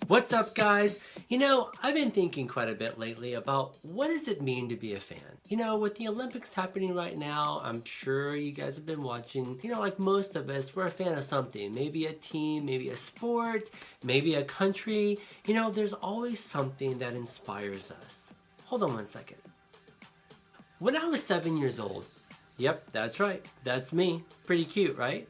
What's up, guys? I've been thinking quite a bit lately about what does it mean to be a fan? With the Olympics happening right now, I'm sure you guys have been watching. Like most of us, we're a fan of something. Maybe a team, maybe a sport, maybe a country. There's always something that inspires us. Hold on one second. When I was 7 years old, yep, that's right, that's me. Pretty cute, right?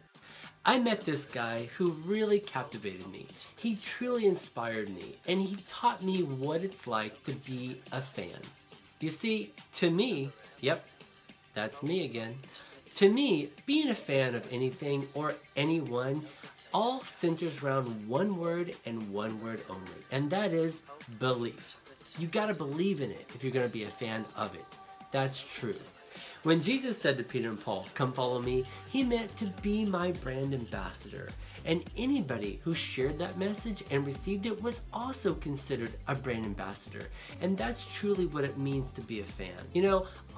I met this guy who really captivated me. He truly inspired me, and he taught me what it's like to be a fan. You see, to me, yep, that's me again. To me, being a fan of anything or anyone all centers around one word and one word only, and that is belief. You gotta believe in it if you're gonna be a fan of it. That's true. When Jesus said to Peter and Paul, "Come follow me," he meant to be my brand ambassador. And anybody who shared that message and received it was also considered a brand ambassador. And that's truly what it means to be a fan.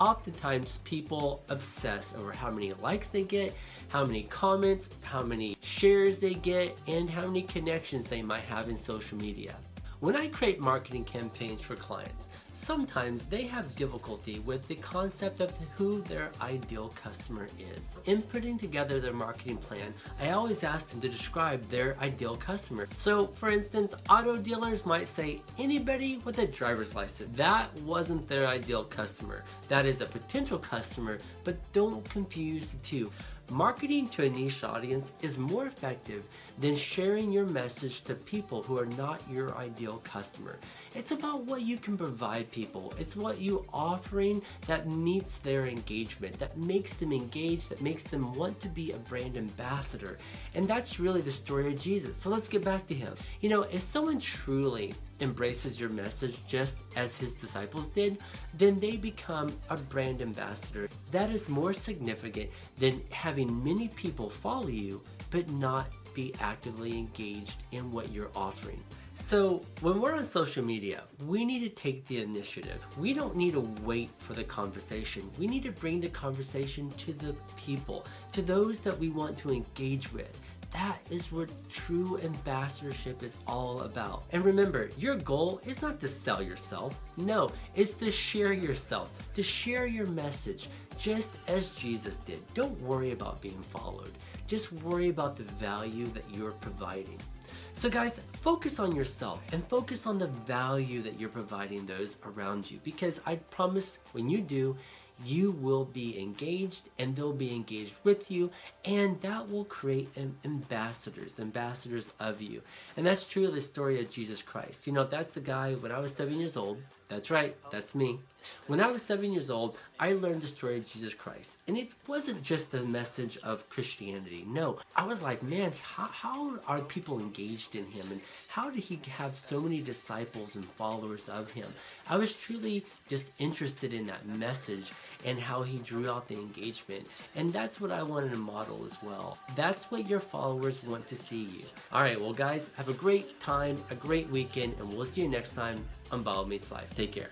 Oftentimes people obsess over how many likes they get, how many comments, how many shares they get, and how many connections they might have in social media. When I create marketing campaigns for clients, sometimes they have difficulty with the concept of who their ideal customer is. In putting together their marketing plan, I always ask them to describe their ideal customer. So, for instance, auto dealers might say anybody with a driver's license. That wasn't their ideal customer. That is a potential customer, but don't confuse the two. Marketing to a niche audience is more effective than sharing your message to people who are not your ideal customer. It's about what you can provide people. It's what you're offering that meets their engagement, that makes them engaged, that makes them want to be a brand ambassador. And that's really the story of Jesus. So let's get back to him. If someone truly embraces your message just as his disciples did, then they become a brand ambassador. That is more significant than having many people follow you but not be actively engaged in what you're offering. So when we're on social media, we need to take the initiative. We don't need to wait for the conversation. We need to bring the conversation to the people, to those that we want to engage with. That is what true ambassadorship is all about. And remember, your goal is not to sell yourself. No, it's to share yourself, to share your message, just as Jesus did. Don't worry about being followed. Just worry about the value that you're providing. So guys, focus on yourself and focus on the value that you're providing those around you, because I promise when you do, you will be engaged and they'll be engaged with you, and that will create ambassadors of you. And that's truly the story of Jesus Christ. That's the guy when I was 7 years old. That's right, that's me. When I was 7 years old, I learned the story of Jesus Christ. And it wasn't just the message of Christianity. No, I was like, man, how are people engaged in him? And how did he have so many disciples and followers of him? I was truly just interested in that message and how he drew out the engagement. And that's what I wanted to model as well. That's what your followers want to see you. All right, well guys, have a great time, a great weekend, and we'll see you next time on Bible Meets Life. Take care.